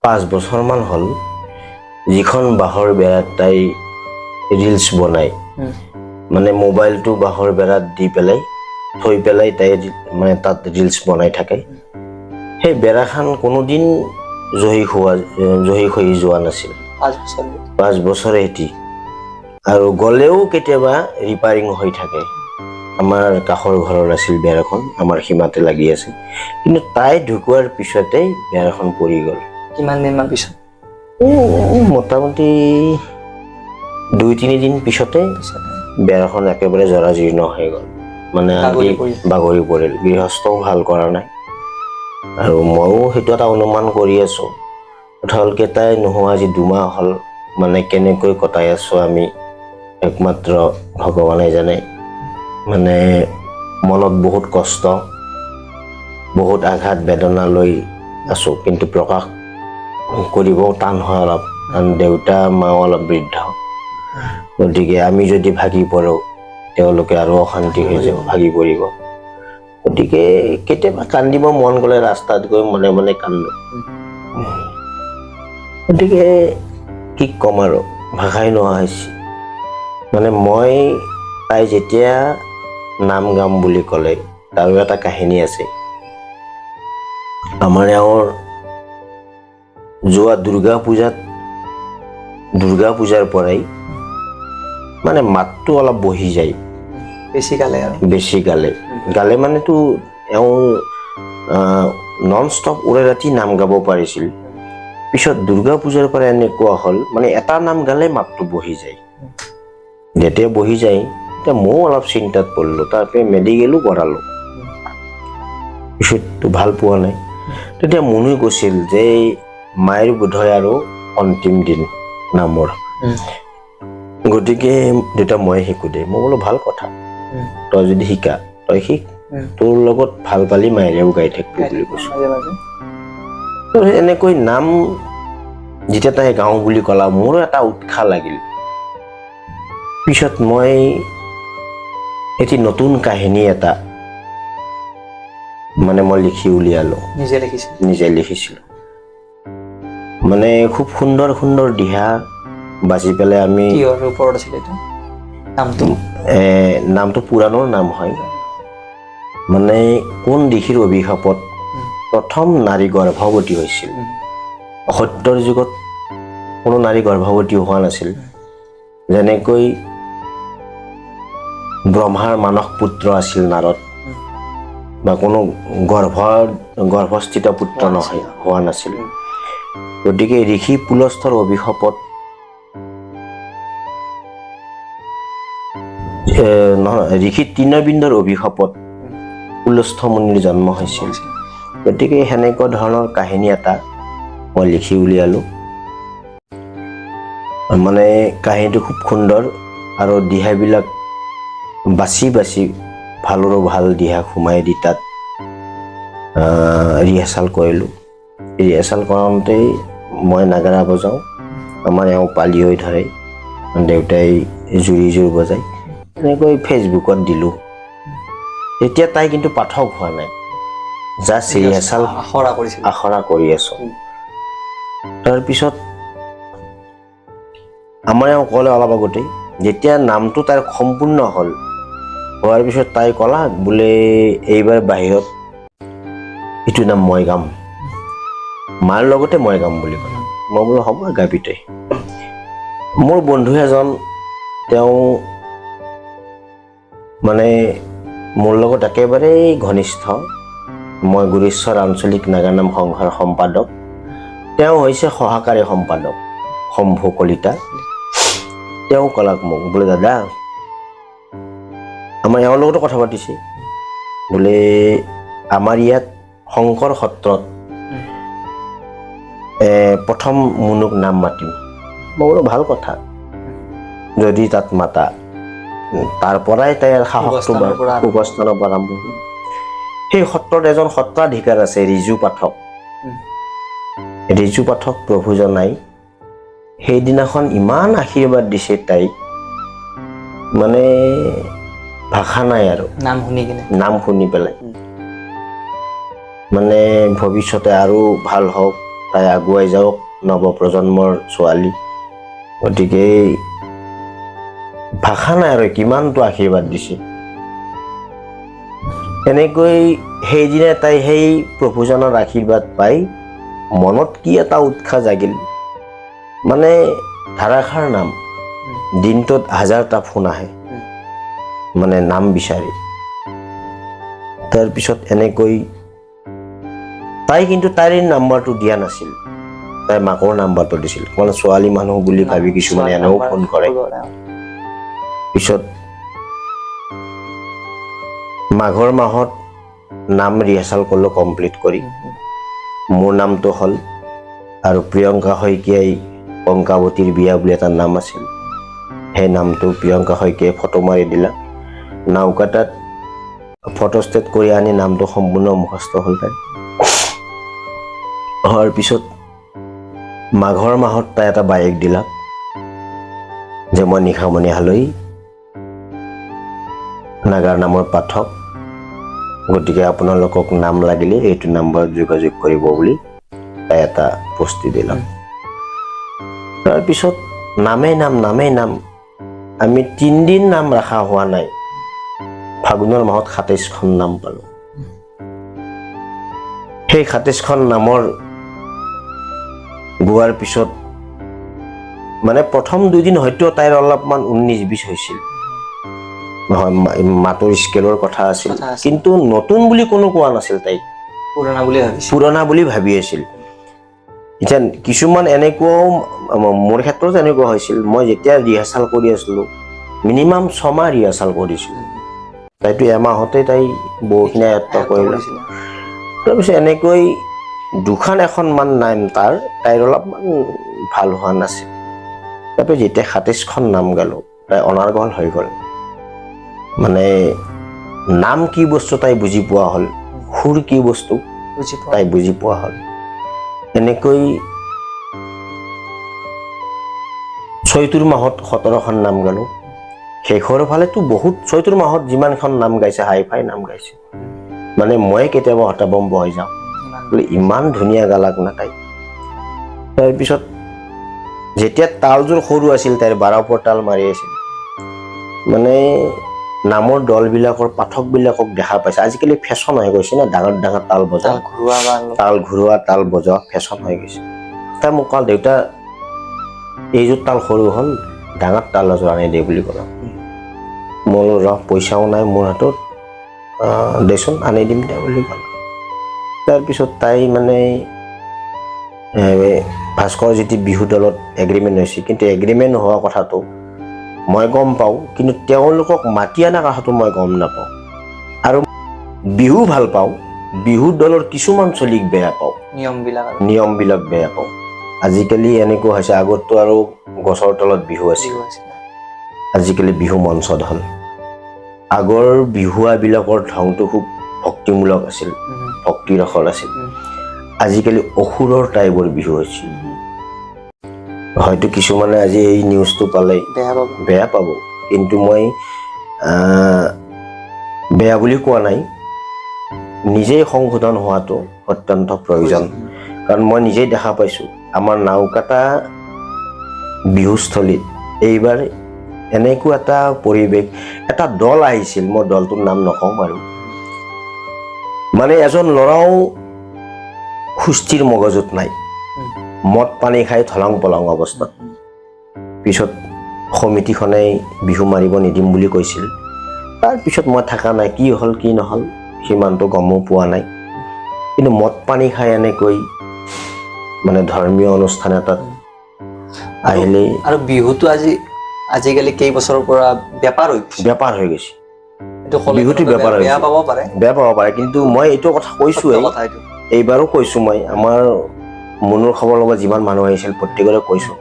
5 বছৰমান হ'ল যিখন বাঁহৰ বেৰাত তাই ৰিলছ বনায় মানে মোবাইলটো বাঁহৰ বেৰাত দি পেলাই থৈ পেলাই তাই মানে তাত ৰিলছ বনাই থাকে সেই বেৰাখান কোনোদিন জহি হৈ যোৱা নাছিল 5 বছৰ এটি আৰু গলেও কেতিয়াবা ৰিপেয়াৰিং হৈ থাকে আমাৰ কাষৰ ঘৰৰ আছিল বেৰাখন আমাৰ সীমাতে লাগি আছে কিন্তু তাই ঢুকুৱাৰ পিছতে বেৰাখন পৰি গ'ল কিমান দিন মান পিছত মোটামুটি 2-3 দিন পিছতে বেৰাখন একেবাৰে জৰাজীৰ্ণ হৈ গ'ল মানে বাগৰি পৰিল গৃহস্থও ভাল কৰা নাই আৰু ময়ো সেইটো এটা অনুমান কৰি আছো কথা হ'ল কেইটাই নোহোৱা আজি 2 মাহ হ'ল মানে কেনেকৈ কটাই আছো আমি একমাত্ৰ ভগৱানে জানে মানে মনত বহুত কষ্ট বহুত আঘাত বেদনা লৈ আছো কিন্তু প্ৰকাশ কৰিব টান হয় অলপ কাৰণ দেউতা মা অলপ বৃদ্ধ গতিকে আমি যদি ভাগি পৰো তেওঁলোকে আৰু অশান্তি হৈ যাব ভাগি পৰিব গতিকে কেতিয়াবা কান্দিব মন গ'লে ৰাস্তাত গৈ মনে মনে কান্দো গতিকে কি ক'ম আৰু ভাষাই নোহোৱা হৈছে মানে মই তাই যেতিয়া নাম গাম বুলি ক'লে তাৰো এটা কাহিনী আছে আমাৰ এওঁৰ যোৱা দুৰ্গা পূজাৰ পৰাই মানে মাতটো অলপ বহি যায় বেছি গালে মানেতো এওঁ নন ষ্টপ উৰে ৰাতি নাম গাব পাৰিছিল পিছত দুৰ্গা পূজাৰ পৰা এনেকুৱা হ'ল মানে এটা নাম গালে মাতটো বহি যায় যেতিয়া বহি যায় তেতিয়া ময়ো অলপ চিন্তাত পৰিলোঁ তাৰপৰা মেডিকেলো কৰালোঁ পিছততো ভাল পোৱা নাই তেতিয়া মনুই কৈছিল যে মায়েৰ বোধহয় আৰু অন্তিম দিন নামৰ গতিকে দেউতা মই শিকো দে মই বোলো ভাল কথা তই যদি শিকা তই শিক তোৰ লগত ভাল পালি মায়েৰেও গাই থাকিব বুলি কৈছো এনেকৈ নাম যেতিয়া তাই গাওঁ বুলি ক'লা মোৰো এটা উৎসাহ লাগিল পিছত মই এটি নতুন কাহিনী এটা মানে মই লিখি উলিয়ালো নিজে লিখিছিলো মানে খুব সুন্দৰ সুন্দৰ দিহা বাজি পেলাই আমি কিহৰ ওপৰত আছিল এটা নামটো পুৰাণৰ নাম হয় মানে কোন ঋষিৰ অভিশাপত প্ৰথম নাৰী গৰ্ভৱতী হৈছিল সত্যৰ যুগত কোনো নাৰী গৰ্ভৱতী হোৱা নাছিল যেনেকৈ ব্ৰহ্মাৰ মানস পুত্ৰ আছিল নাৰদ বা কোনো গৰ্ভস্থিত পুত্ৰ নহয় হোৱা নাছিল গতিকে ঋষি পুলস্তৰ অভিশাপত ঋষি তৃণবিন্দৰ অভিশাপত পুলস্থ মুনিৰ জন্ম হৈছিল গতিকে সেনেকুৱা ধৰণৰ কাহিনী এটা মই লিখি উলিয়ালো মানে কাহিনীটো খুব সুন্দৰ আৰু দিহাবিলাক বাছি ভালৰো ভাল দিহা সোমাই দি তাত ৰিহাৰ্চেল কৰিলোঁ ৰিহাৰ্চেল কৰাওঁতেই মই নাগাৰা বজাওঁ আমাৰ এওঁ পালি হৈ ধৰে দেউতাই জুৰি বজায় এনেকৈ ফেচবুকত দিলোঁ তেতিয়া তাই কিন্তু পাঠক হোৱা নাই জাষ্ট ৰিহাৰ্চেল আখৰা কৰি আছো তাৰপিছত আমাৰ এওঁ ক'লে অলপ আগতে যেতিয়া নামটো তাইৰ সম্পূৰ্ণ হ'ল হোৱাৰ পিছত তাই ক'লা বোলে এইবাৰ বাহিৰত এইটো নাম মই গাম মাৰ লগতে মই গাম বুলি ক'লে মই বোলো হ'ব গাবি তই মোৰ বন্ধু এজন তেওঁ মানে মোৰ লগত একেবাৰে ঘনিষ্ঠ মই গুৰেশ্বৰ আঞ্চলিক নাগানাম সংঘৰ সম্পাদক তেওঁ হৈছে সহকাৰী সম্পাদক শম্ভু কলিতা তেওঁ ক'লাক মোক বোলে দাদা আমাৰ এওঁৰ লগতো কথা পাতিছে বোলে আমাৰ ইয়াত শংকৰ সত্ৰত প্ৰথম মুনুক নাম মাতিম মই বোলো ভাল কথা যদি তাত মাতা তাৰ পৰাই তাইৰ সাহসটো উপস্থানৰ পৰা আৰম্ভ হ'ল সেই সত্ৰত এজন সত্ৰাধিকাৰ আছে ৰিজু পাঠক প্ৰভু জনাই সেইদিনাখন ইমান আশীৰ্বাদ দিছে তাইক মানে ভাষা নাই আৰু নাম শুনি পেলাই মানে ভৱিষ্যতে আৰু ভাল হওক তাই আগুৱাই যাওক, নৱপ্ৰজন্মৰ ছোৱালী। গতিকে ভাষা নাই আৰু কিমানটো আশীৰ্বাদ দিছে। এনেকৈ সেইদিনা তাই সেই প্ৰভুজনৰ আশীৰ্বাদ পাই মনত কি এটা উৎসাহ জাগিল। মানে ধাৰাসাৰ নাম, দিনটোত 1000টা ফোন আহে মানে নাম বিচাৰি। তাৰপিছত এনেকৈ তাই কিন্তু তাইৰ নাম্বাৰটো দিয়া নাছিল, তাই মাকৰ নাম্বাৰটো দিছিল। মানে ছোৱালী মানুহ বুলি ভাবি কিছুমানে এনেও ফোন কৰে। পিছত মাঘৰ মাহত নাম ৰিহাৰ্চেল কৰিলোঁ কমপ্লিট কৰি। মোৰ নামটো হ'ল আৰু প্ৰিয়ংকা শইকীয়াই কংকাৱতীৰ বিয়া বুলি এটা নাম আছিল, সেই নামটো প্ৰিয়ংকা শইকীয়াই ফটো মাৰি দিলা। নাওকাটাত ফটোষ্টেট কৰি আনি নামটো সম্পূৰ্ণ মুখস্থ হ'ল তাই। হোৱাৰ পিছত মাঘৰ মাহত তাই এটা বায়েক দিলাক যে মই নিশামণি হালৈ, নাগাৰ নামৰ পাঠক, গতিকে আপোনালোকক নাম লাগিলে এইটো নাম্বাৰত যোগাযোগ কৰিব বুলি তাই এটা পষ্টি দিলাক। তাৰপিছত নামেই নাম আমি 3 দিন নাম ৰখা হোৱা নাই, ফাগুনৰ মাহত 27খন নাম পালোঁ। সেই 27খন নামৰ গোৱাৰ পিছত মানে প্ৰথম 2 দিন হয়তো তাইৰ অলপমান 19-20 হৈছিল, নহয় মাতৰ স্কেলৰ কথা আছিল, কিন্তু নতুন বুলি কোনো কোৱা নাছিল, তাইক পুৰণা বুলি ভাবি আছিল। এতিয়া কিছুমান এনেকুৱাও মোৰ ক্ষেত্ৰত এনেকুৱা হৈছিল, মই যেতিয়া ৰিহাৰ্চেল কৰি আছিলোঁ মিনিমাম 6 মাহ ৰিহাৰ্চেল কৰিছিলোঁ, তাইতো এমাহতে তাই বহুখিনি আয়ত্ব কৰিলে। তাৰপিছত এনেকৈ 2-এখন নাম তাইৰ অলপমান ভাল হোৱা নাছিল। তাৰপিছত যেতিয়া 27খন নাম গালোঁ তাই অনাৰ্গল হৈ গ'ল। মানে নাম কি বস্তু তাই বুজি পোৱা হ'ল, সুৰ কি বস্তু তাই বুজি পোৱা হ'ল। এনেকৈ চৈতুৰ মাহত 17খন নাম গালোঁ। শেষৰ ফালেতো বহুত, চৈতুৰ মাহত যিমানখন নাম গাইছে হাই ফাই নাম গাইছে, মানে মই কেতিয়াবা হতাবম্ব হৈ যাওঁ, বোলে ইমান ধুনীয়া গালাক না তাই। তাৰপিছত যেতিয়া তালযোৰ সৰু আছিল, তাইৰ 12 তাল মাৰি আছিল, মানে নামৰ দলবিলাকৰ পাঠকবিলাকক দেখা পাইছে। আজিকালি ফেশ্বন হৈ গৈছে না, ডাঙৰ তাল বজা, তাল ঘূৰোৱা, তাল বজোৱা ফেশ্বন হৈ গৈছে। তাই মোক ক'ল, দেউতা এইযোৰ তাল সৰু হ'ল, ডাঙৰ তাল এযোৰ আনি দে বুলি ক'লে। মোৰ পইচাও নাই মোৰ হাতত, দেচোন আনি দিম দে বুলি ক'লে। তাৰপিছত তাই মানে ভাস্কৰ জ্যোতি বিহু দলত এগ্ৰিমেণ্ট হৈছে, কিন্তু এগ্ৰিমেণ্ট হোৱা কথাটো মই গম পাওঁ, কিন্তু তেওঁলোকক মাতি অনা কথাটো মই গম নাপাওঁ। আৰু বিহু ভাল পাওঁ, বিহু দলৰ কিছুমান চলিক বেয়া পাওঁ, নিয়মবিলাক বেয়া পাওঁ। আজিকালি এনেকুৱা হৈছে, আগততো আৰু গছৰ তলত বিহু আছিল, আজিকালি বিহু মঞ্চত হ'ল। আগৰ বিহুৱাবিলাকৰ ধংটো খুব ভক্তিমূলক আছিল, ভক্তিৰসৰ আছিল। আজিকালি অসুৰৰ টাইপৰ বিহু হৈছে। হয়তো কিছুমানে আজি এই নিউজটো পালে বেয়া পাব, কিন্তু মই বেয়া বুলি কোৱা নাই, নিজেই সংশোধন হোৱাটো অত্যন্ত প্ৰয়োজন। কাৰণ মই নিজেই দেখা পাইছোঁ, আমাৰ নাওকাটা বিহুস্থলীত এইবাৰ এনেকুৱা এটা পৰিৱেশ, এটা দল আহিছিল, মই দলটোৰ নাম নকওঁ বাৰু, মানে এজন ল'ৰাও সুস্থিৰ মগজুত নাই, মদ পানী খাই থলং পলং অৱস্থাত। পিছত সমিতিখনে বিহু মাৰিব নিদিম বুলি কৈছিল। তাৰপিছত মই থকা নাই, কি হ'ল কি নহ'ল সিমানটো গমো পোৱা নাই, কিন্তু মদ পানী খাই এনেকৈ মানে ধৰ্মীয় অনুষ্ঠান এটাত আহিলে। আৰু বিহুটো আজিকালি কেইবছৰৰ পৰা বেপাৰ হৈ গৈছে। বিহুটো বেপাৰ হৈ বেয়া পাব পাৰে, কিন্তু মই এইটো কথা কৈছোঁৱেই, এইবাৰো কৈছোঁ মই, আমাৰ মনৰ খবৰ ল'ব যিমান মানুহ আহিছিল প্ৰত্যেকৰে কৈছোঁ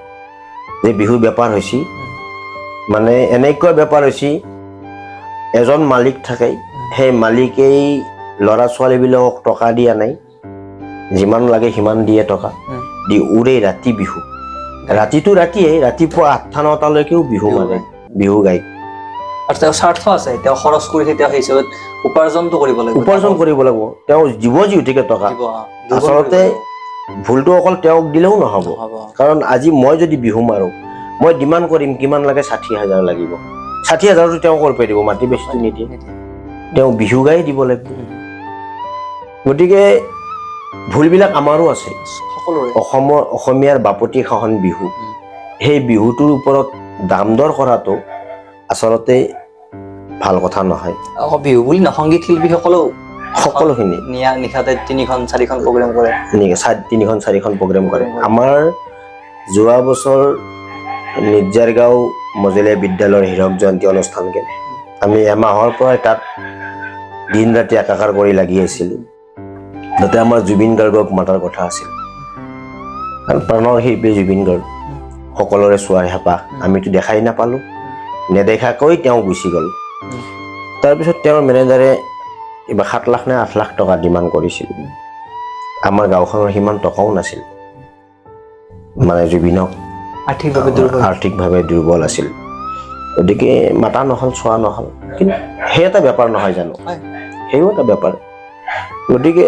যে বিহু বেপাৰ হৈছে। মানে এনেকুৱা বেপাৰ হৈছে, এজন মালিক থাকে, সেই মালিকেই ল'ৰা ছোৱালীবিলাকক টকা দিয়া নাই, যিমান লাগে সিমান দিয়ে, টকা দি উৰে ৰাতি বিহু, ৰাতিটো ৰাতিয়ে, ৰাতিপুৱা 8টা-9টালৈকেও বিহু মানে বিহু গায়। আৰু তেওঁৰ স্বাৰ্থ আছে, তেওঁ খৰচ কৰিছে, তেওঁ সেই হিচাপত উপাৰ্জন কৰিব লাগিব। তেওঁ দিব যিহেতুকে টকা, আচলতে ভুলটো অকল তেওঁক দিলেও নহ'ব, কাৰণ আজি মই যদি বিহু মাৰোঁ, মই ডিমাণ্ড কৰিম কিমান লাগে, 60,000 লাগিব। 60,000টো তেওঁ কৰি দিব, মাটি বেছিটো নিদিয়ে, তেওঁ বিহু গাই দিব লাগিব। গতিকে ভুলবিলাক আমাৰো আছে, অসমীয়াৰ বাপতি সাহোন বিহু, সেই বিহুটোৰ ওপৰত দাম দৰ কৰাটো আচলতে ভাল কথা নহয়। বিহু বুলি সংগীত শিল্পীসকলেও সকলোখিনি নিশাতে 3-4খন প্ৰগ্ৰেম কৰে, 3-4খন প্ৰগ্ৰেম কৰে। আমাৰ যোৱা বছৰ নিৰ্জাৰগাঁও মজলীয়া বিদ্যালয়ৰ হীৰক জয়ন্তী অনুষ্ঠান গেল, আমি এমাহৰ পৰাই তাত দিন ৰাতি একাকাৰ কৰি লাগি আছিলোঁ। তাতে আমাৰ জুবিন গাৰ্গক মাতাৰ কথা আছিল, কাৰণ প্ৰাণৰ শিল্পী জুবিন গাৰ্গ সকলোৰে চোৱাৰ হেঁপাহ, আমিতো দেখাই নাপালোঁ, নেদেখাকৈ তেওঁ গুচি গ'ল। তাৰপিছত তেওঁৰ মেনেজাৰে কিবা 7 লাখ নে 8 লাখ টকা ডিমাণ্ড কৰিছিল। আমাৰ গাঁওখনৰ সিমান টকাও নাছিল, মানে জুবিনক আৰ্থিকভাৱে দুৰ্বল আছিল, গতিকে মাতা নহ'ল, চোৱা নহ'ল। কিন্তু সেই এটা বেপাৰ নহয় জানো, সেইও এটা বেপাৰ। গতিকে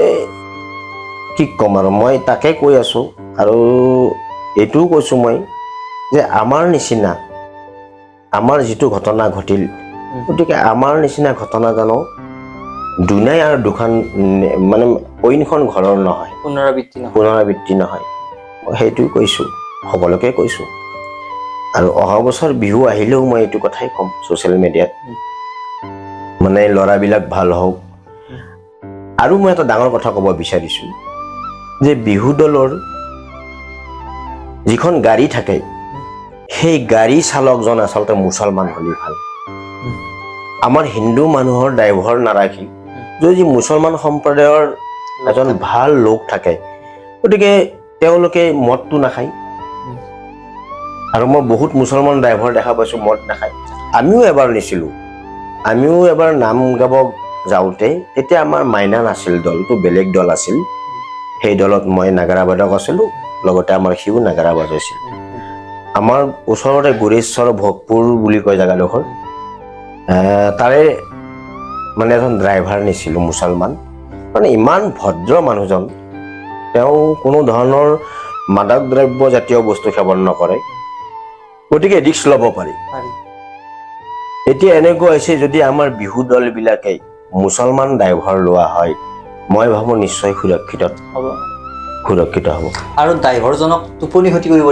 কি ক'ম আৰু, মই তাকে কৈ আছোঁ, আৰু এইটোও কৈছোঁ মই যে আমাৰ নিচিনা, আমাৰ যিটো ঘটনা ঘটিল, গতিকে আমাৰ নিচিনা ঘটনা জানো দুনাই আৰু দুখন মানে অইনখন ঘৰৰ নহয়, পুনৰাবৃত্তি নহয়। মই সেইটোও কৈছোঁ, সকলোকে কৈছোঁ। আৰু অহা বছৰ বিহু আহিলেও মই এইটো কথাই ক'ম ছ'চিয়েল মিডিয়াত, মানে ল'ৰাবিলাক ভাল হওক। আৰু মই এটা ডাঙৰ কথা ক'ব বিচাৰিছোঁ যে বিহু দলৰ যিখন গাড়ী থাকে, সেই গাড়ী চালকজন আচলতে মুছলমান হ'লে ভাল। আমাৰ হিন্দু মানুহৰ ড্ৰাইভাৰ নাৰাখি যদি মুছলমান সম্প্ৰদায়ৰ এজন ভাল লোক থাকে, গতিকে তেওঁলোকে মদটো নাখায়। আৰু মই বহুত মুছলমান ড্ৰাইভাৰ দেখা পাইছোঁ মদ নাখায়। আমিও এবাৰ নিছিলোঁ, আমিও এবাৰ নাম গাব যাওঁতে তেতিয়া আমাৰ মাইনা নাছিল, দলটো বেলেগ দল আছিল। সেই দলত মই নাগাৰা বাদক আছিলোঁ, লগতে আমাৰ সিও নাগাৰা বাজাইছিল। আমাৰ ওচৰতে গুৰেশ্বৰ ভোগপুৰ বুলি কয় জেগাডোখৰ, তাৰে মানে এজন ড্ৰাইভাৰ নিছিলোঁ মুছলমান, মানে ইমান ভদ্ৰ মানুহজন, তেওঁ কোনো ধৰণৰ মাদক দ্ৰব্য জাতীয় বস্তু সেৱন নকৰে, গতিকে ৰিস্ক ল'ব পাৰি। এতিয়া এনেকুৱা হৈছে, যদি আমাৰ বিহু দলবিলাকে মুছলমান ড্ৰাইভাৰ লোৱা হয়, মই ভাবোঁ নিশ্চয় সুৰক্ষিত হ'ব। আৰু ড্ৰাইভাৰজনক টোপনি ক্ষতি কৰিব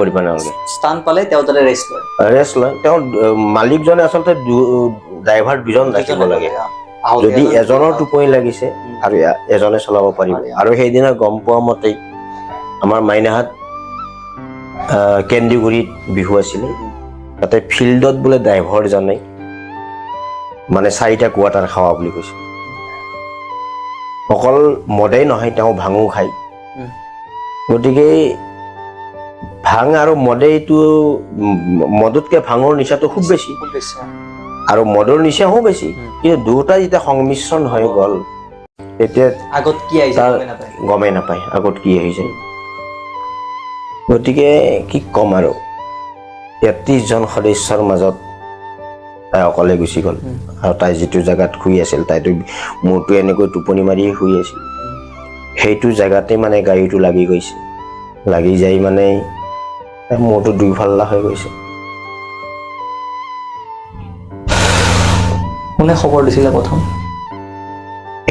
দিব নালাগে, স্থান পালে তেওঁ তাতে ৰেষ্ট লয়। তেওঁৰ মালিকজনে আচলতে ড্ৰাইভাৰ দুজন ৰাখিব লাগে, যদি এজনৰ টোপনি লাগিছে আৰু এজনে চলাব পাৰিব। আৰু সেইদিনা গম পোৱা মতে আমাৰ মাইনাহাট কেন্দ্ৰীগুৰিত বিহু আছিলে, তাতে ফিল্ডত বোলে ড্ৰাইভাৰজনে মানে 4টা কোৱাৰ্টাৰ খাৱা বুলি কৈছে। অকল মদেই নহয়, তেওঁ ভাঙো খায়। গতিকে ভাং আৰু মদেইটো, মদতকৈ ভাঙৰ নিচাটো খুব বেছি, আৰু মদৰ নিচাও বেছি, কিন্তু দুয়োটা যেতিয়া সংমিশ্ৰণ হৈ গ'ল, তেতিয়া আগত কি আহিছে গমেই নাপায় আগত কি আহিছে। গতিকে কি ক'ম আৰু, 33জন সদস্যৰ মাজত তাই অকলে গুচি গ'ল। আৰু তাই যিটো জেগাত শুই আছিল, তাইতো মূৰটো এনেকৈ টোপনি মাৰিয়ে শুই আছিল, সেইটো জেগাতে মানে গাড়ীটো লাগি গৈছে, লাগি যাই মানে মূৰটো দুইফাল্লা হৈ গৈছে। কোনে খবৰ দিছিলে প্ৰথম?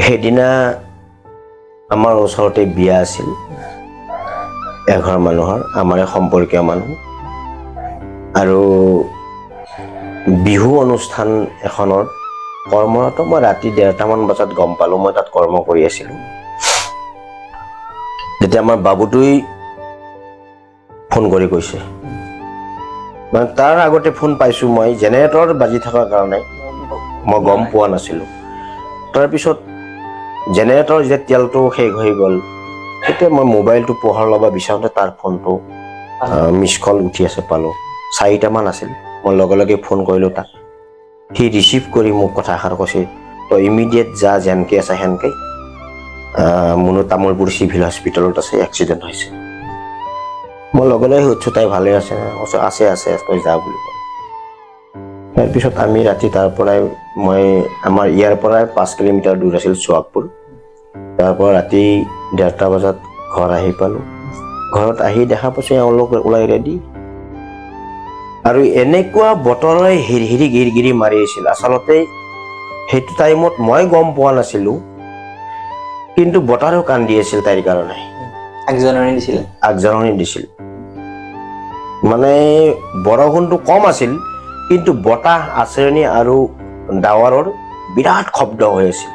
সেইদিনা আমাৰ ওচৰতে বিয়া আছিল, এঘৰ মানুহৰ, আমাৰে সম্পৰ্কীয় মানুহ, আৰু বিহু অনুষ্ঠান এখনৰ কৰ্মৰত মই ৰাতি 1:30মান বজাত গম পালোঁ, মই তাত কৰ্ম কৰি আছিলোঁ। তেতিয়া আমাৰ বাবুটোই ফোন কৰি কৈছে, মানে তাৰ আগতে ফোন পাইছোঁ মই, জেনেৰেটৰ বাজি থকাৰ কাৰণে মই গম পোৱা নাছিলোঁ। তাৰপিছত জেনেৰেটৰ যেতিয়া তেলটো শেষ হৈ গ'ল, তেতিয়া মই মোবাইলটো পোহৰ ল'ব বিচাৰোঁতে তাৰ ফোনটো মিছ কল উঠি আছে পালোঁ, 4টামান আছিল। মই লগে লগে ফোন কৰিলোঁ তাক, সি ৰিচিভ কৰি মোক কথা এষাৰ কৈছে, তই ইমিডিয়েট যা, যেনকৈ আছে সেনকৈ, মুনু তামোলপুৰ চিভিল হস্পিটেলত আছে, এক্সিডেণ্ট হৈছে। মই লগে লগে সুধিছোঁ, তাই ভালে আছে? আছে, তই যা বুলি ক'লোঁ। তাৰপিছত আমি ৰাতি তাৰ পৰাই, আমাৰ ইয়াৰ পৰাই 5 কিলোমিটাৰ দূৰ আছিল চোৱাগপুৰ, তাৰ পৰা ৰাতি 1:30 বজাত ঘৰ আহি পালোঁ। ঘৰত আহি দেখা পাইছোঁ এওঁলোক ওলাই ৰেডি। আৰু এনেকুৱা বতৰে হিৰহিৰি গিৰগিৰি মাৰি আছিল। আচলতে সেইটো টাইমত মই গম পোৱা নাছিলোঁ, কিন্তু বতাহেও কান্দি আছিল তাইৰ কাৰণে। আগজাননী দিছিল। মানে বৰষুণটো কম আছিল, কিন্তু বতাহ আচৰণি আৰু ডাৱৰৰ বিৰাট শব্দ হৈ আছিল।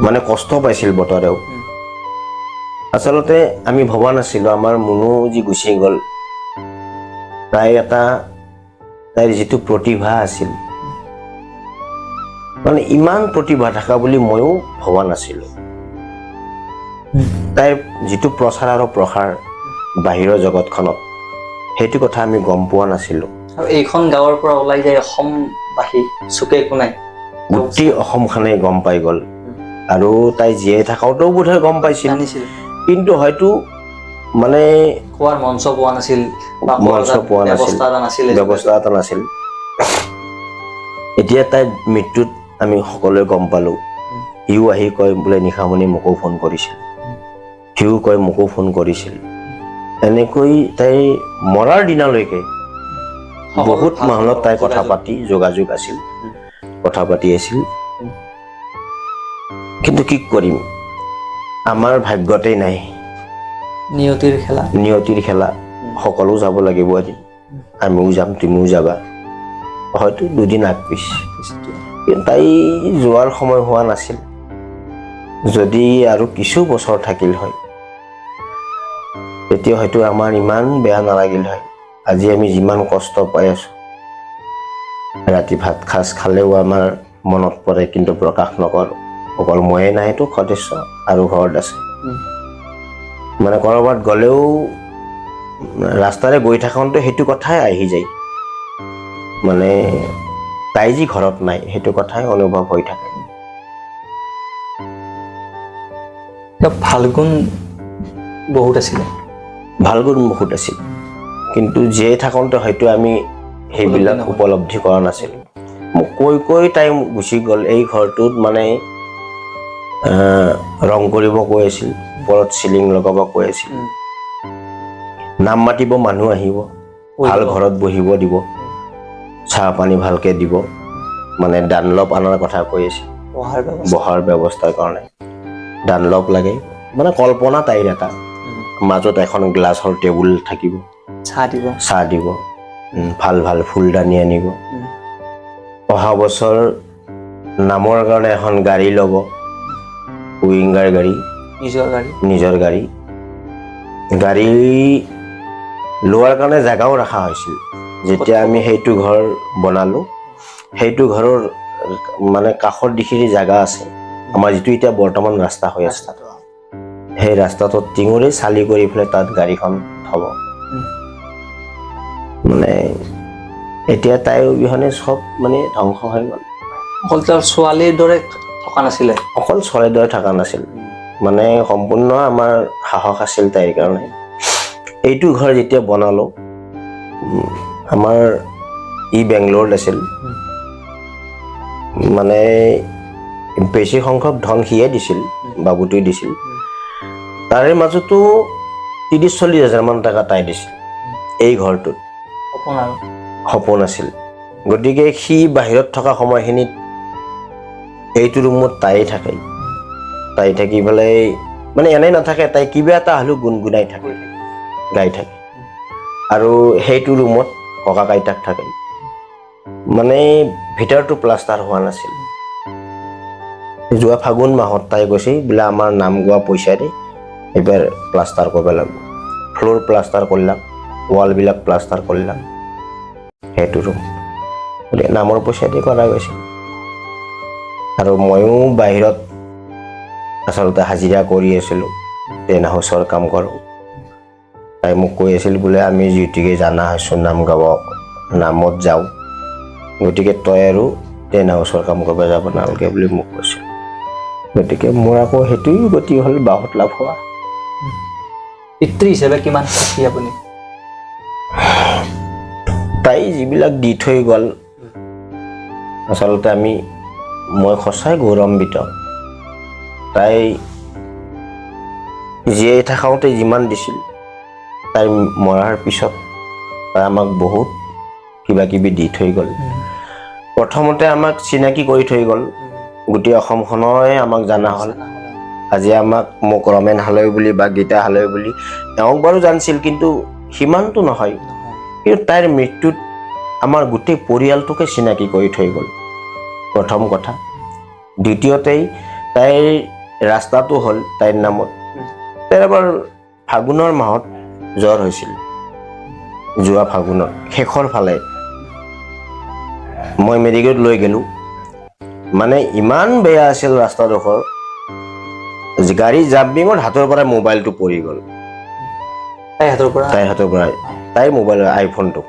মানে কষ্ট পাইছিল বতৰেও। আচলতে আমি ভবা নাছিলোঁ, আমাৰ মুনু যি গুচি গ'ল, তাইৰ যিটো প্ৰতিভা আছিল, মানে ইমান প্ৰতিভা থকা বুলি ময়ো ভবা নাছিলোঁ। তাইৰ যিটো প্ৰচাৰ আৰু প্ৰসাৰ বাহিৰৰ জগতখনত, সেইটো কথা আমি গম পোৱা নাছিলোঁ। আৰু এইখন গাঁৱৰ পৰা ওলাই যায় অসমবাসী চুকে কোণে, গোটেই অসমখনে গম পাই গ'ল। আৰু তাই জীয়াই থাকোঁতেও বোধহয় গম পাইছিল, কিন্তু হয়তো মানে কোৱাৰ মঞ্চ পোৱা নাছিল, ব্যৱস্থা এটা নাছিল। এতিয়া তাইৰ মৃত্যুত আমি সকলোৱে গম পালোঁ। সিও আহি কয় বোলে নিশামণি মোকো ফোন কৰিছিল, সিও কয় মোকো ফোন কৰিছিল। এনেকৈ তাই মৰাৰ দিনালৈকে বহুত মানুহৰ তাই কথা পাতি যোগাযোগ আছিল, কথা পাতি আছিল। কিন্তু কি কৰিম, আমাৰ ভাগ্যতেই নাই। নিয়তিৰ খেলা। সকলো যাব লাগিব এদিন। আমিও যাম, তুমিও যাবা, হয়তো দুদিন আগপিছ। কিন্তু তাই যোৱাৰ সময় হোৱা নাছিল। যদি আৰু কিছু বছৰ থাকিল হয়, তেতিয়া হয়তো আমাৰ ইমান বেয়া নালাগিল হয়। আজি আমি যিমান কষ্ট পাই আছোঁ, ৰাতি ভাত সাজ খালেও আমাৰ মনত পৰে, কিন্তু প্ৰকাশ নকৰোঁ। অকল ময়ে নাইতো সদস্য আৰু ঘৰত আছে। মানে ক'ৰবাত গ'লেও ৰাস্তাৰে গৈ থাকোঁতে সেইটো কথাই আহি যায়। মানে তাই যি ঘৰত নাই, সেইটো কথাই অনুভৱ হৈ থাকে। ভাল গুণ বহুত আছিল, কিন্তু জীয়াই থাকোঁতে হয়তো আমি সেইবিলাক উপলব্ধি কৰা নাছিলোঁ। মোক কৈ তাই গুচি গ'ল। এই ঘৰটোত মানে ৰং কৰিব কৈ আছিল, ওপৰত চিলিং লগাব কৈ আছিল, নাম মাতিব, মানুহ আহিব, ভাল ঘৰত বহিব দিব, চাহ পানী ভালকে দিব, মানে ডানলপ আনাৰ কথা কৈ আছিল, বহাৰ ব্যৱস্থাৰ কাৰণে ডানলপ লাগে। মানে কল্পনা তাইৰ এটা, মাজত এখন গ্লাছৰ টেবুল থাকিব, চাহ দিব, ভাল ভাল ফুলদানি আনিব। অহা বছৰ নামৰ কাৰণে এখন গাড়ী ল'ব, উইংগাৰ গাড়ী, নিজৰ গাড়ী। গাড়ী লোৱাৰ কাৰণে জেগাও ৰখা হৈছিল। যেতিয়া আমি সেইটো ঘৰ বনালোঁ, সেইটো ঘৰৰ মানে কাষৰ যিখিনি জেগা আছে, আমাৰ যিটো এতিয়া বৰ্তমান ৰাস্তা হৈ আছে, সেই ৰাস্তাটোত টিঙৰে চালি কৰি পেলাই তাত গাড়ীখন থ'ব। মানে এতিয়া তাইৰ অবিহনে চব মানে ধ্বংস হৈ গ'ল। অকল ছোৱালীৰ দৰে থকা নাছিলে, অকল ছোৱালীৰ দৰে থকা নাছিল, মানে সম্পূৰ্ণ আমাৰ সাহস আছিল তাইৰ কাৰণে। এইটো ঘৰ যেতিয়া বনালোঁ, আমাৰ বেংগলোৰত আছিল, মানে বেছি সংখ্যক ধন সিয়ে দিছিল, বাবুটোৱে দিছিল। তাৰে মাজতো 30-40 হাজাৰ মান টকা তাই দিছিল এই ঘৰটোত। সপোন আছিল। গতিকে সি বাহিৰত থকা সময়খিনিত এইটো ৰুমত তাই থাকে। তাই থাকি পেলাই মানে এনেই নাথাকে, তাই কিবা এটা হ'লেও গুণগুণাই থাকে, গাই থাকে। আৰু সেইটো ৰুমত ককা আইতাক থাকে। মানে ভিতৰটো প্লাষ্টাৰ হোৱা নাছিল। যোৱা ফাগুন মাহত তাই কৈছে বোলে আমাৰ নাম গোৱা পইচাৰে এইবাৰ প্লাষ্টাৰ কৰিব লাগিব। ফ্ল'ৰ প্লাষ্টাৰ কৰিলাম, ৱালবিলাক প্লাষ্টাৰ কৰিলাম। সেইটো ৰুম নামৰ পইচা দি কৰা গৈছিল। আৰু ময়ো বাহিৰত আচলতে হাজিৰা কৰি আছিলোঁ, টেণ্ট হাউচৰ কাম কৰোঁ। তাই মোক কৈ আছিল বোলে আমি যিহেতুকে জানা হৈছোঁ নাম গাব, নামত যাওঁ, গতিকে তই আৰু টেণ্ট হাউচৰ কাম কৰিব যাব নালাগে বুলি মোক কৈছিল। গতিকে মোৰ আকৌ সেইটোৱেই গতি হ'ল 62 লাখ হোৱা। পিতৃ হিচাপে কিমান সুখী আপুনি? তাই যিবিলাক দি থৈ গ'ল, আচলতে মই সঁচাই গৌৰৱান্বিত। তাই জীয়াই থাকোঁতে যিমান দিছিল তাই মৰাৰ পিছত তাই আমাক বহুত কিবা কিবি দি থৈ গ'ল। প্ৰথমতে আমাক চিনাকি কৰি থৈ গ'ল, গোটেই অসমখনৰে আমাক জনা হ'ল। আজি মোক ৰমেন হালৈ বুলি বা গীতা হালৈ বুলি এওঁক বাৰু জানিছিল, কিন্তু সিমানটো নহয়। কিন্তু তাইৰ মৃত্যুত আমাৰ গোটেই পৰিয়ালটোকে চিনাকি কৰি থৈ গ'ল, প্ৰথম কথা। দ্বিতীয়তেই তাইৰ ৰাস্তাটো হ'ল তাইৰ নামত। তাইৰ এবাৰ ফাগুনৰ মাহত জ্বৰ হৈছিল, যোৱা ফাগুনত শেষৰ ফালে। মই মেডিকেলত লৈ গ'লোঁ, মানে ইমান বেয়া আছিল ৰাস্তাডোখৰ। গাড়ী জাম্পিঙত হাতৰ পৰা মোবাইলটো পৰি গ'ল, তাইৰ হাতৰ পৰা। তাইৰ মোবাইল আইফোনটো,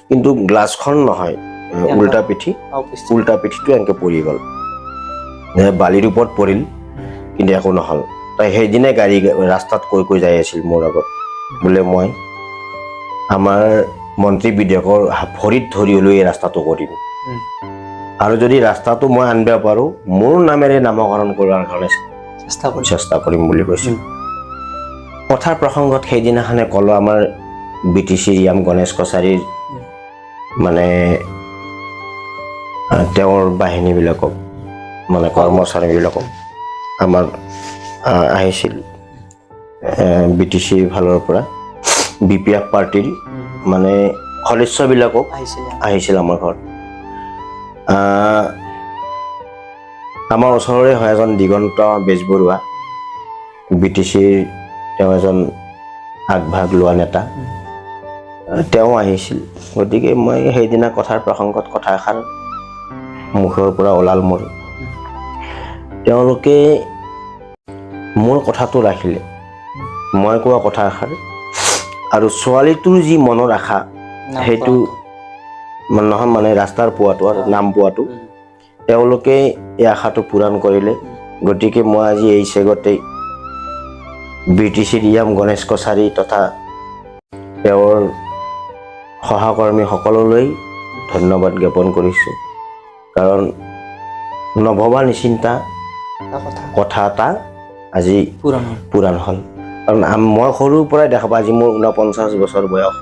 কিন্তু গ্লাছখন নহয়, উল্টা পিঠিটো এনেকৈ পৰি গ'ল। বালিৰ ওপৰত পৰিল, কিন্তু একো নহ'ল। তাই সেইদিনাই গাড়ী ৰাস্তাত কৈ যাই আছিল মোৰ আগত, বোলে মই আমাৰ মন্ত্ৰী বিধায়কৰ ভৰিত ধৰি হ'লেও এই ৰাস্তাটো কৰিম, আৰু যদি ৰাস্তাটো মই আনিব পাৰোঁ মোৰ নামেৰে নামকৰণ কৰাৰ কাৰণে চেষ্টা কৰিম বুলি কৈছিল। কথাৰ প্ৰসংগত সেইদিনাখনে ক'লো আমাৰ BTC ৰিয়াম গণেশ কছাৰীৰ মানে তেওঁৰ বাহিনীবিলাকক, মানে কৰ্মচাৰীবিলাকক আমাক আহিছিল BTC ফালৰ পৰা, BPF পাৰ্টিৰ মানে সদস্যবিলাকক আহিছিল আমাৰ ঘৰত। আমাৰ ওচৰৰে হয় এজন দিগন্ত বেজবৰুৱা, BTCৰ তেওঁ এজন আগভাগ লোৱা নেতা, তেওঁ আহিছিল। গতিকে মই সেইদিনা কথাৰ প্ৰসংগত কথা এষাৰ মুখৰ পৰা ওলাল মোৰ। তেওঁলোকে মোৰ কথাটো ৰাখিলে, মই কোৱা কথা এষাৰ, আৰু ছোৱালীটোৰ যি মনৰ আশা সেইটো নহয়, মানে ৰাস্তাৰ পোৱাটো আৰু নাম পোৱাটো, তেওঁলোকে এই আশাটো পূৰণ কৰিলে। গতিকে মই আজি এই চেগতেই BTC ৰিয়াম গণেশ কছাৰী তথা তেওঁৰ সহকৰ্মী সকললৈ ধন্যবাদ জ্ঞাপন কৰিছোঁ, কাৰণ নভবা নিচিন্তা কথা এটা আজি পূৰণ হ'ল। কাৰণ মই সৰুৰ পৰাই দেখা পাওঁ, আজি মোৰ 49 বছৰ বয়স,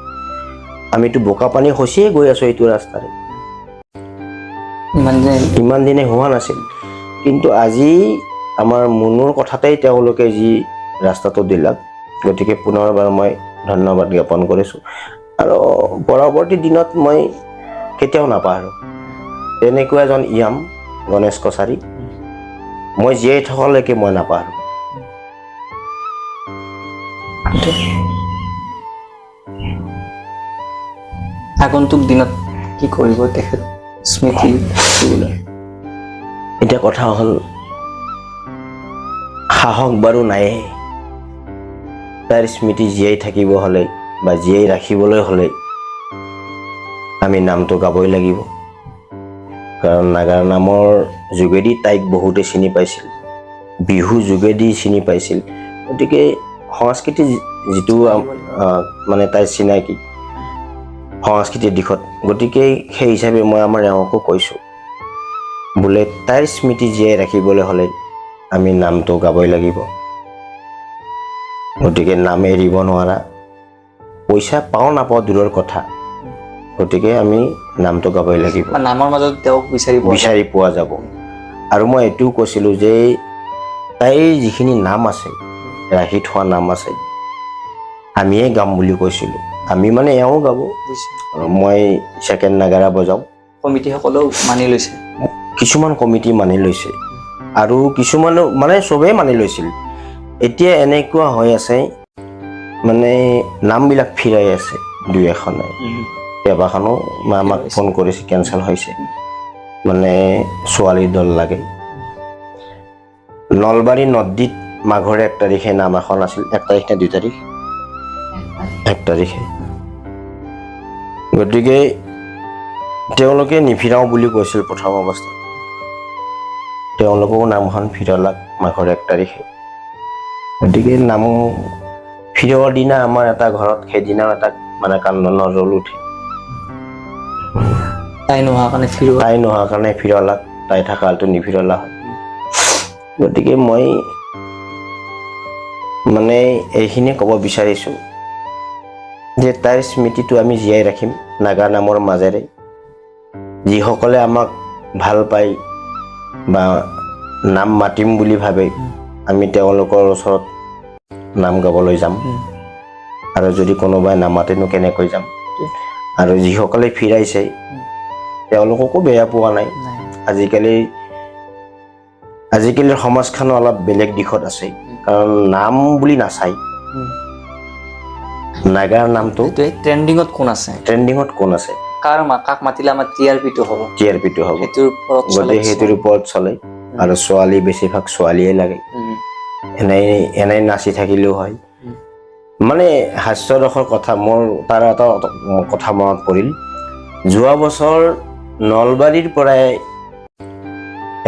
আমিতো বোকা পানী খচিয়ে গৈ আছোঁ এইটো ৰাস্তাৰে, ইমান দিনে হোৱা নাছিল। কিন্তু আজি আমাৰ মুনুৰ কথাতেই তেওঁলোকে যি ৰাস্তাটো দিলাক, গতিকে পুনৰবাৰ মই ধন্যবাদ জ্ঞাপন কৰিছোঁ। আৰু পৰৱৰ্তী দিনত মই কেতিয়াও নাপাহৰোঁ তেনেকুৱা এজন ইয়াম গণেশ কছাৰী, মই জীয়াই থকালৈকে মই নাপাহৰোঁ। আগন্তুক দিনত কি কৰিব তেখেত স্মৃতি? এতিয়া কথা হ'ল, সাহস বাৰু নায়ে, তাৰ স্মৃতি জীয়াই থাকিব হ'লে বা জীয়াই ৰাখিবলৈ হ'লে আমি নামটো গাবই লাগিব। কাৰণ নাগাৰ নামৰ যোগেদি তাইক বহুতে চিনি পাইছিল, বিহু যোগেদি চিনি পাইছিল। গতিকে সংস্কৃতি যিটো মানে তাইৰ চিনাকি সংস্কৃতিৰ দিশত, গতিকে সেই হিচাপে মই আমাৰ এওঁকো কৈছোঁ, বোলে তাইৰ স্মৃতি জীয়াই ৰাখিবলৈ হ'লে আমি নামটো গাবই লাগিব। গতিকে নাম এৰিব নোৱাৰা, পইচা পাওঁ নাপাওঁ দূৰৰ কথা, গতিকে আমি নামটো গাবই লাগিব, নামৰ মাজত তেওঁক বিচাৰি পোৱা যাব। আৰু মই এইটোও কৈছিলোঁ যে তাইৰ যিখিনি নাম আছে, ৰাখি থোৱা নাম আছে, আমিয়ে গাম বুলি কৈছিলোঁ। আমি মানে এওঁ গাব, মই ছেকেণ্ড নাগাৰা বজাওঁ, কমিটিসকলেও মানি লৈছে, কিছুমান কমিটি মানি লৈছে, আৰু কিছুমানে মানে চবেই মানি লৈছিল। এতিয়া এনেকুৱা হৈ আছে, মানে নামবিলাক ফিৰাই আছে দুই এখনে, কেইবাখনো আমাক ফোন কৰিছে, কেঞ্চেল হৈছে, মানে ছোৱালীৰ দল লাগে। নলবাৰী নদীত মাঘৰ 1 তাৰিখে নাম এখন আছিল, 1 তাৰিখ নে 2 তাৰিখ? 1 তাৰিখে। গতিকে তেওঁলোকে নিফিৰাওঁ বুলি কৈছিল প্ৰথম অৱস্থাত, তেওঁলোকেও নামখন ফিৰালাক মাঘৰ 1 তাৰিখে। গতিকে নাম ফিৰোৱাৰ দিনা আমাৰ এটা ঘৰত সেইদিনাও এটা মানে কান্দনৰ ৰোল উঠে। তাই নোহোৱাৰ কাৰণে ফিৰালাক, তাই থকাটো নিফিৰালা। গতিকে মই মানে এইখিনি ক'ব বিচাৰিছোঁ যে তাইৰ স্মৃতিটো আমি জীয়াই ৰাখিম নাগা নামৰ মাজেৰে। যিসকলে আমাক ভাল পায় বা নাম মাতিম বুলি ভাবে আমি তেওঁলোকৰ ওচৰত নাম গাবলৈ যাম, আৰু যদি কোনোবাই নামাতেনো কেনেকৈ যাম। আৰু যিসকলে ফিৰাইছে তেওঁলোককো বেয়া পোৱা নাই। আজিকালিৰ সমাজখন অলপ বেলেগ দিশত আছে, কাৰণ নাম বুলি নাচায়, নাগাৰ নামটো ট্ৰেণ্ডিঙত কোন আছে, কাক মাতিলে আমাৰ টিআৰপিটো হ'ব, গতিকে সেইটোৰ ওপৰত চলে। আৰু ছোৱালী বেছিভাগ ছোৱালীয়ে লাগে, এনেই নাচি থাকিলেও হয়। মানে হাস্যৰসৰ কথা, মোৰ তাৰ এটা কথা মনত পৰিল। যোৱা বছৰ নলবাৰীৰ পৰাই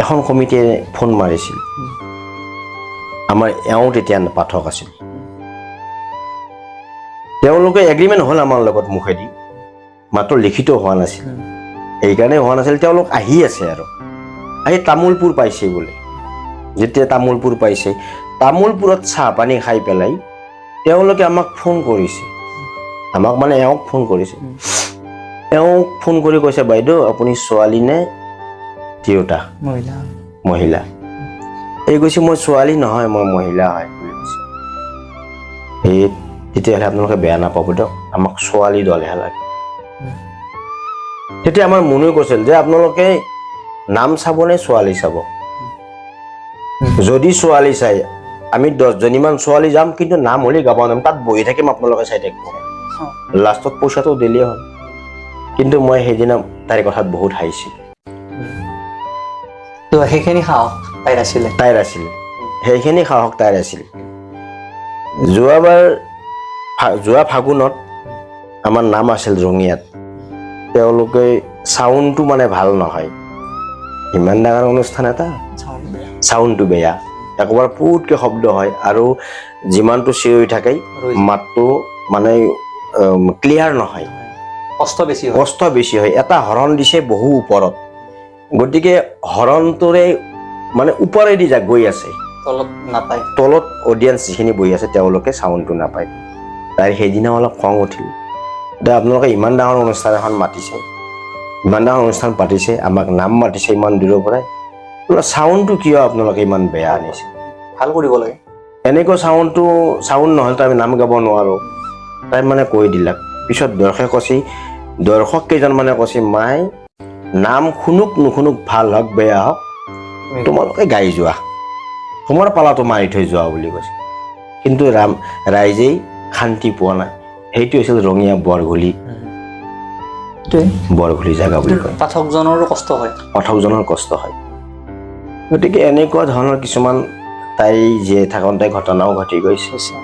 এখন কমিটিয়ে ফোন মাৰিছিল, আমাৰ এওঁ তেতিয়া পাঠক আছিল। তেওঁলোকে এগ্ৰিমেণ্ট হ'ল আমাৰ লগত মুখেদি, মাত্ৰ লিখিত হোৱা নাছিল। সেইকাৰণে হোৱা নাছিল, তেওঁলোক আহি আছে আৰু আহি তামোলপুৰ পাইছে বোলে। যেতিয়া তামোলপুৰ পাইছে, তামোলপুৰত চাহ পানী খাই পেলাই তেওঁলোকে আমাক ফোন কৰিছে, আমাক মানে এওঁক ফোন কৰিছে। এওঁক ফোন কৰি কৈছে, বাইদেউ আপুনি ছোৱালী নে তিৰোতা? মহিলা। এই কৈছে মই ছোৱালী নহয়, মই মহিলা হয় বুলি কৈছে। সেই তেতিয়াহ'লে আপোনালোকে বেয়া নাপাব দিয়ক, আমাক ছোৱালী দলহে লাগে। তেতিয়া আমাৰ মনে কৈছিল যে আপোনালোকে নাম চাব নে ছোৱালী চাব? যদি ছোৱালী চাই আমি 10 জনীমান ছোৱালী যাম, কিন্তু নাম হ'লে গাব নাম, তাত বহি থাকিম, আপোনালোকে চাই থাকিব, লাষ্টত পইচাটো দিলেই হ'ল। কিন্তু মই সেইদিনা তাইৰ কথাত বহুত হাঁহিছিলোঁ। সেইখিনি সাহস তাইৰ আছিল। সেইখিনি সাহস তাইৰ আছিল। যোৱা ফাগুনত আমাৰ নাম আছিল ৰঙিয়াত। তেওঁলোকে চাউণ্ডটো মানে ভাল নহয়, ইমান ডাঙৰ অনুষ্ঠান এটা চাউণ্ডটো বেয়া, একবাৰ পুটকৈ শব্দ হয়, আৰু যিমানটো চিঞৰি থাকে মাতটো মানে ক্লিয়াৰ নহয়, কষ্ট বেছি হয়। এটা হৰণ দিছে বহু ওপৰত, গতিকে হৰণটোৰে মানে ওপৰেদি গৈ আছে, তলত অডিয়েঞ্চ যিখিনি বহি আছে তেওঁলোকে চাউণ্ডটো নাপায়। তাই সেইদিনা অলপ খং উঠিল, আপোনালোকে ইমান ডাঙৰ অনুষ্ঠান এখন মাতিছে, ইমান ডাঙৰ অনুষ্ঠান পাতিছে, আমাক নাম মাতিছে ইমান দূৰৰ পৰাই, চাউণ্ডটো কিয় আপোনালোকে ইমান বেয়া আনিছে? ভাল কৰিব লাগে। এনেকৈ চাউণ্ড নহ'লেতো আমি নাম গাব নোৱাৰোঁ। তাই মানে কৈ দিলাক। পিছত দৰ্শক কেইজনমানে কৈছে, মাই নাম শুনুক নুশুনুক, ভাল হওক বেয়া হওক, তোমালোকে গাই যোৱা, তোমাৰ পালাটো মাৰি থৈ যোৱা বুলি কৈছে। কিন্তু ৰাইজেই শান্তি পোৱা নাই। সেইটো হৈছিল ৰঙিয়া বৰঘুলি জেগা বুলি কয়। পাঠকজনৰ কষ্ট হয়। গতিকে এনেকুৱা ধৰণৰ কিছুমান তাই জীয়াই থাকোঁতে ঘটনাও ঘটি গৈছে।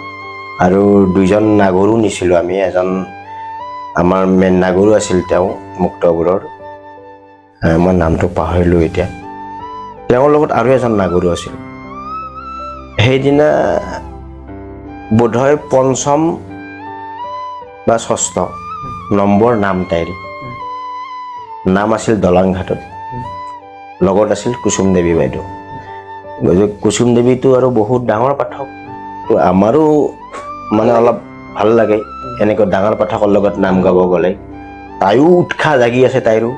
আৰু 2জন নাগৰো নিছিলোঁ আমি, এজন আমাৰ মেইন নাগৰো আছিল, তেওঁ মুক্তপুৰৰ, মই নামটো পাহৰিলোঁ এতিয়া, তেওঁৰ লগত আৰু এজন নাগৰো আছিল। সেইদিনা বোধহয় 5ম বা 6ষ্ঠ নম্বৰ নাম তাইৰ, নাম আছিল দলংঘাটত, লগত আছিল কুসুম দেৱী বাইদেউ। কুসুম দেৱীটো আৰু বহুত ডাঙৰ পাঠক, তো আমাৰো মানে অলপ ভাল লাগে এনেকৈ ডাঙৰ পাঠকৰ লগত নাম গাব গ'লে। তাইও উৎসাহ জাগি আছে, তাইৰো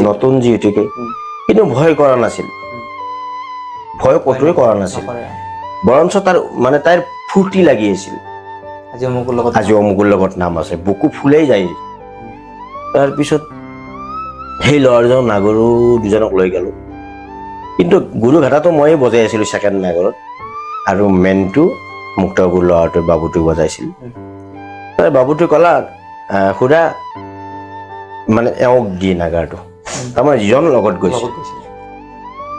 নতুন যিহেতুকে, কিন্তু ভয় কৰা নাছিল, ভয় ক'তোৱে কৰা নাছিল, বৰঞ্চ তাইৰ ফূৰ্তি লাগি আছিল, আজি অমুকৰ লগত নাম আছে, বুকু ফুলেই যায়। তাৰপিছত সেই ল'ৰাজন নাগৰো 2জনক লৈ গ'লোঁ, কিন্তু গুৰুঘাটাটো ময়ে বজাই আছিলোঁ ছেকেণ্ড নাগৰত, আৰু মেইনটো মুক্তপুৰ ল'ৰাটোৱে বাবুটো বজাইছিল। বাবুটোৱে ক'লা, খুৰা মানে এওঁক দিয়ে নাগাৰটো, তাৰমানে যিজন লগত গৈছিল।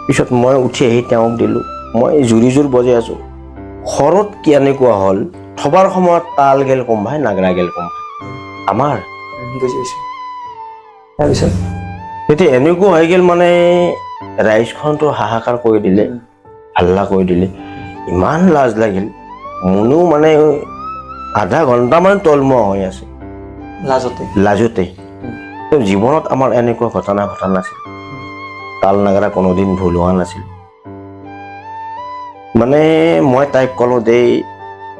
পিছত মই উঠি আহি তেওঁক দিলোঁ, মই জোৰ বজাই আছোঁ। ঘৰত কেনেকুৱা হ'ল, থবাৰ সময়ত তাল গেল কোম্ভাই, নাগৰা গেল কোম্ভাই, আমাৰ তেতিয়া এনেকুৱা হৈ গ'ল, মানে ৰাইজখনতো হাহাকাৰ কৰি দিলে, হাল্লা কৰি দিলে, ইমান লাজ লাগিল। মনো মানে আধা ঘণ্টামান তলমুৱা হৈ আছে লাজতে। জীৱনত আমাৰ এনেকুৱা ঘটনা ঘটা নাছিল, তাল নাগৰা কোনোদিন ভুল হোৱা নাছিল। মানে মই তাইক ক'লোঁ দেই,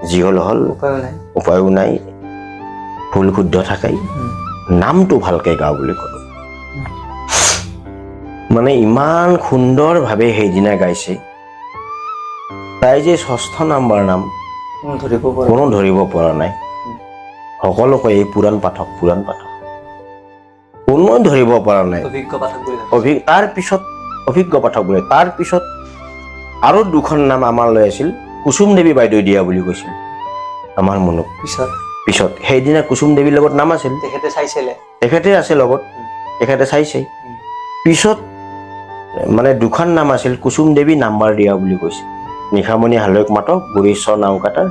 যি হ'ল হ'ল, উপায়ো নাই, ভুল শুদ্ধ থাকাই নামটো ভালকে গাওঁ বুলি ক'লো। মানে ইমান সুন্দৰভাৱে সেইদিনা গাইছে, তাই যে 6ষ্ঠ নাম্বাৰ নাম কোনো ধৰিব পৰা নাই। সকলো কয় এই পুৰাণ পাঠক কোনো ধৰিব পৰা নাই। তাৰ পিছত অভিজ্ঞ পাঠক বোলে। তাৰ পিছত আৰু 2খন নাম আমাৰ লৈ আছিল, কুসুম দেৱী বাইদেউ দিয়া বুলি কৈছিল আমাৰ মনক। পিছত সেইদিনা কুসুম দেৱীৰ লগত নাম আছিল, তেখেতে আছে লগত, তেখেতে চাইছে। পিছত মানে 2খন নাম আছিল, কুসুম দেৱী নাম্বাৰ দিয়া বুলি কৈছে, নিশামণি হালৈক মাতক গুৰেশ্বৰ নাওকাটাৰ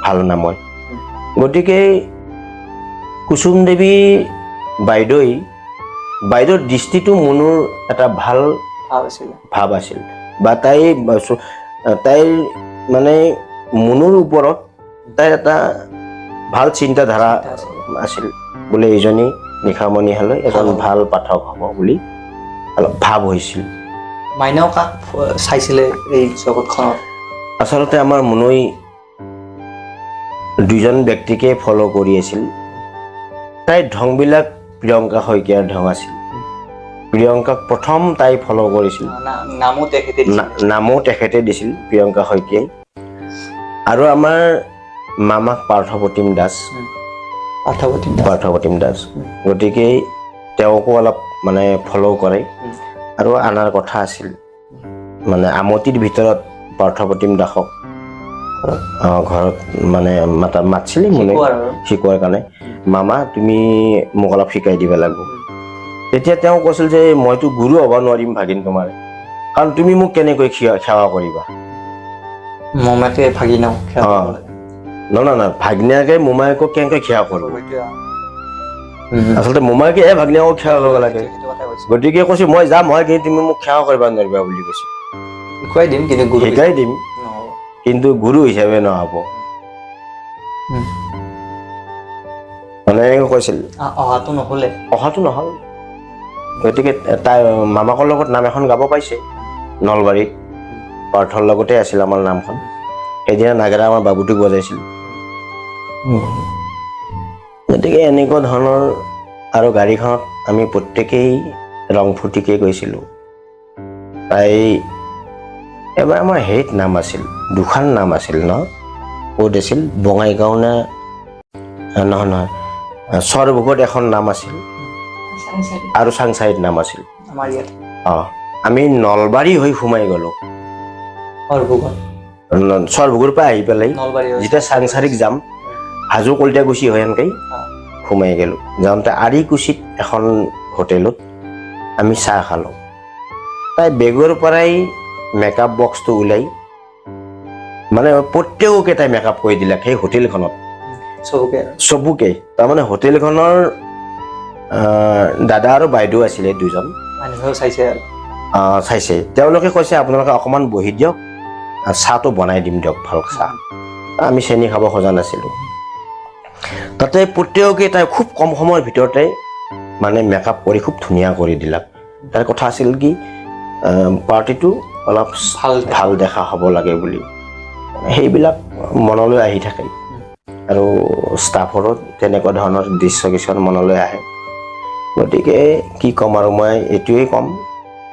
ভাল নাম হয়। গতিকে কুসুম দেৱী বাইদেউৰ দৃষ্টিটো মনৰ এটা ভাল ভাৱ আছিল, বা তাইৰ মানে মনৰ ওপৰত তাইৰ এটা ভাল চিন্তাধাৰা আছিল বোলে, এইজনী নিশামণি হালৈ এজন ভাল পাঠক হ'ব বুলি অলপ ভাৱ হৈছিল। মাইনাও কাক চাইছিলে এই জগতখনত? আচলতে আমাৰ মুনৈ 2জন ব্যক্তিকে ফ'ল' কৰি আছিল। তাইৰ ঢংবিলাক প্ৰিয়ংকা শইকীয়াৰ ঢং আছিল। প্ৰিয়ংকাক প্ৰথম তাই ফ'ল' কৰিছিল, নামো তেখেতে দিছিল প্ৰিয়ংকা শইকীয়াই। আৰু আমাৰ মামাক পাৰ্থপ্ৰতিম দাস, গতিকে তেওঁকো অলপ মানে ফ'ল' কৰে। আৰু আনাৰ কথা আছিল, মানে আমতিৰ ভিতৰত পাৰ্থপ্ৰতিম দাসক ঘৰত মানে মাতিছিলে মানে শিকোৱাৰ কাৰণে, মামা তুমি মোক অলপ শিকাই দিব লাগিব। তেতিয়া তেওঁ কৈছিল যে মইতো গুৰু হ'ব নোৱাৰিম ভাগিন তোমাৰ, কাৰণ তুমি মোক কেনেকৈ সেৱা কৰিবা? নহয়, ভাগিনীয়েকে মোমায়েকক কেনেকৈ সেৱা কৰিব? আচলতে মোমায়েকে ভাগিনীয়েকক সেৱা কৰিব লাগে। গতিকে কৈছে মই যাম, কিন্তু তুমি মোক সেৱা কৰিব নোৱাৰিবা বুলি কৈছে। শিকাই দিম, কিন্তু গুৰু হিচাপে নহ'ব। মানে এনেকৈ কৈছিল, অহাটো নহ'ল। গতিকে তাই মামাকৰ লগত নাম এখন গাব পাইছে নলবাৰীত, পাৰ্থৰ লগতে আছিল আমাৰ নামখন। সেইদিনা নাগেৰা আমাৰ বাবুটোক বজাইছিল। গতিকে এনেকুৱা ধৰণৰ। আৰু গাড়ীখনত আমি প্ৰত্যেকেই ৰং ফূৰ্তিকে গৈছিলোঁ। তাই এবাৰ আমাৰ হেৰিত নাম আছিল, 2খন নাম আছিল ন, ক'ত আছিল, বঙাইগাঁও নে নহয়, চৰভোগত এখন নাম আছিল আৰু চাংচাৰিত নাম আছিল। আমি নলবাৰী হৈ সোমাই গ'লো, চৰভোগৰ পৰা আহি পেলাই যেতিয়া চাংচাৰিক যাম, হাজো কলিতাকুছি হৈ এনেকৈ সোমাই গ'লো। যাওঁতে আৰিকুছিত এখন হোটেলত আমি চাহ খালোঁ। তাই বেগৰ পৰাই মেকআপ বক্সটো ওলাই মানে প্ৰত্যেককে তাই মেকআপ কৰি দিলে সেই হোটেলখনত, চবকে। তাৰমানে হোটেলখনৰ দাদা আৰু বাইদেউ আছিলে 2জন, চাইছে। তেওঁলোকে কৈছে আপোনালোকে অকণমান বহি দিয়ক, চাহটো বনাই দিম দিয়ক, ভাল চাহ। আমি চেনি খাব খোজা নাছিলোঁ। তাতে প্ৰত্যেককে তাই খুব কম সময়ৰ ভিতৰতে মানে মেকআপ কৰি খুব ধুনীয়া কৰি দিলাক। তাৰ কথা আছিল কি, পাৰ্টিটো অলপ ভাল দেখা হ'ব লাগে বুলি, সেইবিলাক মনলৈ আহি থাকে। আৰু ষ্টাফৰো তেনেকুৱা ধৰণৰ দৃশ্য কিছুমান মনলৈ আহে। গতিকে কি ক'ম আৰু, মই এইটোৱেই ক'ম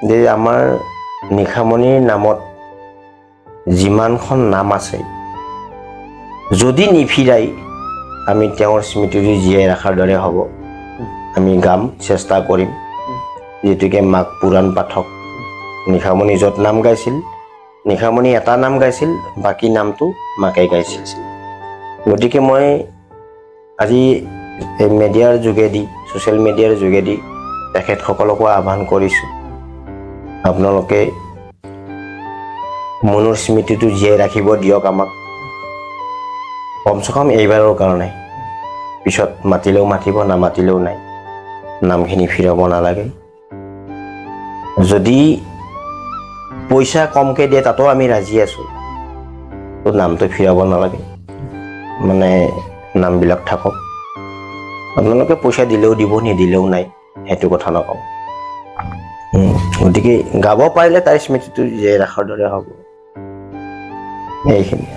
যে আমাৰ নিশামণিৰ নামত যিমানখন নাম আছে, যদি নিফিৰাই আমি তেওঁৰ স্মৃতিটো জীয়াই ৰখাৰ দৰে হ'ব। আমি গাম, চেষ্টা কৰিম। যিহেতুকে মাক পুৰাণ পাঠক, নিশামণি য'ত নাম গাইছিল, নিশামণি এটা নাম গাইছিল, বাকী নামটো মাকে গাইছিল। গতিকে মই আজি এই মিডিয়াৰ যোগেদি, ছ'চিয়েল মিডিয়াৰ যোগেদি তেখেতসকলকো আহ্বান কৰিছোঁ, আপোনালোকে মনৰ স্মৃতিটো জীয়াই ৰাখিব দিয়ক আমাক, কমচে কম এইবাৰৰ কাৰণে। পিছত মাতিলেও মাতিব, নামাতিলেও নাই, নামখিনি ফিৰাব নালাগে। যদি পইচা কমকৈ দিয়ে তাতো আমি ৰাজি আছোঁ, তো নামটো ফিৰাব নালাগে, মানে নামবিলাক থাকক। আপোনালোকে পইচা দিলেও দিব, নিদিলেও নাই, সেইটো কথা নকওঁ। গতিকে গাব পাৰিলে তাইৰ স্মৃতিটো জীয়াই ৰখাৰ দৰে হ'ব, এইখিনি।